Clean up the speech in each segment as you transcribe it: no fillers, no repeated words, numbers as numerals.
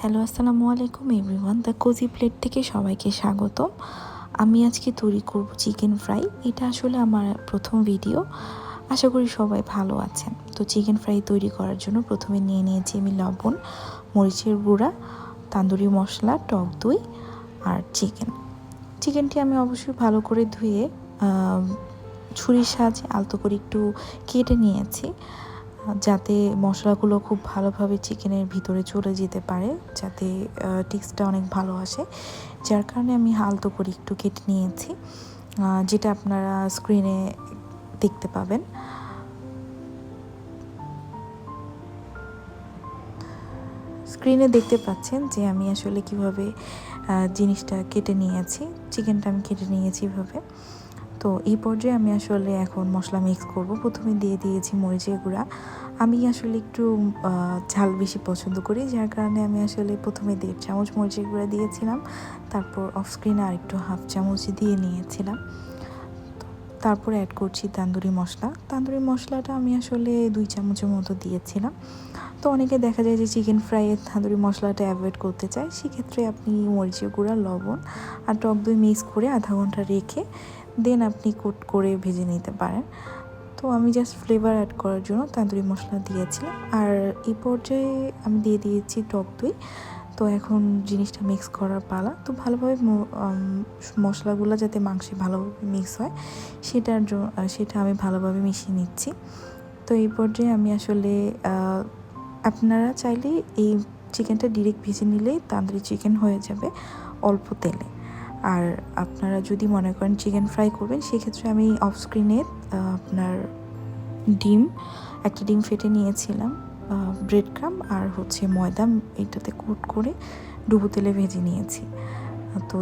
Hello, আসসালামু আলাইকুম everyone. The cosy plate থেকে সবাইকে স্বাগতম। আমি আজকে তৈরি করব চিকেন ফ্রাই। এটা আসলে আমার প্রথম ভিডিও। আশা করি সবাই ভালো আছেন। তো চিকেন ফ্রাই তৈরি করার জন্য প্রথমে নিয়ে নিয়েছি আমি লবণ, মরিচের গুঁড়া, তান্দুরি মশলা, টক দই আর চিকেনটি আমি অবশ্যই ভালো করে ধুয়ে ছুরির সাহায্যে আলতো করে একটু কেটে নিয়েছি, যাতে মশলাগুলো খুব ভালোভাবে চিকেনের ভিতরে চলে যেতে পারে, যাতে টেস্টটা অনেক ভালো আসে। যার কারণে আমি আলতো করে একটু কেটে নিয়েছি, যেটা আপনারা স্ক্রিনে দেখতে পাবেন। স্ক্রিনে দেখতে পাচ্ছেন যে আমি আসলে কিভাবে জিনিসটা কেটে নিয়েছি, চিকেনটা আমি কেটে নিয়েছি এভাবে। তো এই পর্যায়ে আমি আসলে এখন মশলা মিক্স করব। প্রথমে দিয়ে দিয়েছি মরিচের গুঁড়া। আমি আসলে একটু ঝাল বেশি পছন্দ করি, যার কারণে আমি আসলে প্রথমে 1.5 চামচ মরিচের গুঁড়া দিয়েছিলাম, তারপর অফ স্ক্রিনে আরেকটু 1/2 চামচ দিয়ে নিয়েছিলাম। তারপরে অ্যাড করছি তান্দুরি মশলা। তান্দুরি মশলাটা আমি আসলে 2 চামচের মতো দিয়েছিলাম। তো অনেকে দেখা যায় যে চিকেন ফ্রাইয়ে তান্দুরি মশলাটা অ্যাভয়েড করতে চায়, সেক্ষেত্রে আপনি মরিচের গুঁড়া, লবণ আর টক দই মিক্স করে আধা ঘন্টা রেখে দেন আপনি কোট করে ভেজে নিতে পারেন। তো আমি জাস্ট ফ্লেভার অ্যাড করার জন্য তান্দুরি মশলা দিয়েছিলাম। আর এই পর্যায়ে আমি দিয়ে দিয়েছি টক দই। তো এখন জিনিসটা মিক্স করার পালা। তো ভালোভাবে মশলাগুলো যাতে মাংসে ভালোভাবে মিক্স হয় সেটা আমি ভালোভাবে মিশিয়ে নিচ্ছি। তো এই পর্যায়ে আমি আসলে আপনারা চাইলে এই চিকেনটা ডিরেক্ট ভেজে নিলেই তান্দুরি চিকেন হয়ে যাবে অল্প তেলে। আর আপনারা যদি মনে করেন চিকেন ফ্রাই করবেন, সেক্ষেত্রে আমি অফ স্ক্রিনে আপনার একটা ডিম ফেটে নিয়েছিলাম, ব্রেড ক্রাম্ব আর ময়দা এটাতে কোট করে ডুবো তেলে ভেজে নিয়েছি। তো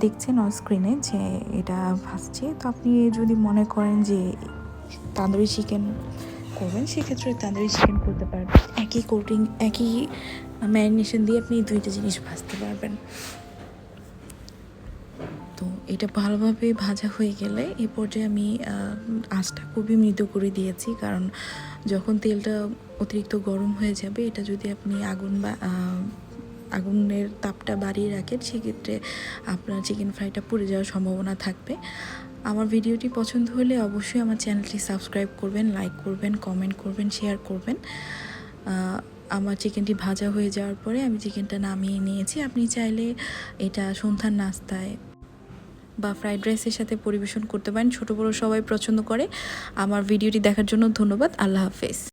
দেখছেন অন স্ক্রিনে যে এটা ভাজছে। তো আপনি যদি মনে করেন যে তান্দুরি চিকেন করবেন, সেক্ষেত্রে তান্দুরি চিকেন করতে পারবেন। একই ম্যারিনেশন দিয়ে আপনি 2টা জিনিস ভাজতে পারবেন। তো এটা ভালোভাবে ভাজা হয়ে গেলে এই পর্যায়ে আমি আঁচটা খুবই মৃদু করে দিয়েছি, কারণ যখন তেলটা অতিরিক্ত গরম হয়ে যাবে, এটা যদি আপনি আগুনের তাপটা বাড়িয়ে রাখেন, সেক্ষেত্রে আপনার চিকেন ফ্রাইটা পুড়ে যাওয়ার সম্ভাবনা থাকবে। আমার ভিডিওটি পছন্দ হলে অবশ্যই আমার চ্যানেলটি সাবস্ক্রাইব করবেন, লাইক করবেন, কমেন্ট করবেন, শেয়ার করবেন। আমার চিকেনটি ভাজা হয়ে যাওয়ার পরে আমি চিকেনটা নামিয়ে নিয়েছি। আপনি চাইলে এটা সন্ধ্যার নাস্তায় বা ফ্রাইড রাইসের সাথে পরিবেশন করতে পারেন। ছোটো বড়ো সবাই পছন্দ করে। আমার ভিডিওটি দেখার জন্য ধন্যবাদ। আল্লাহ হাফেজ।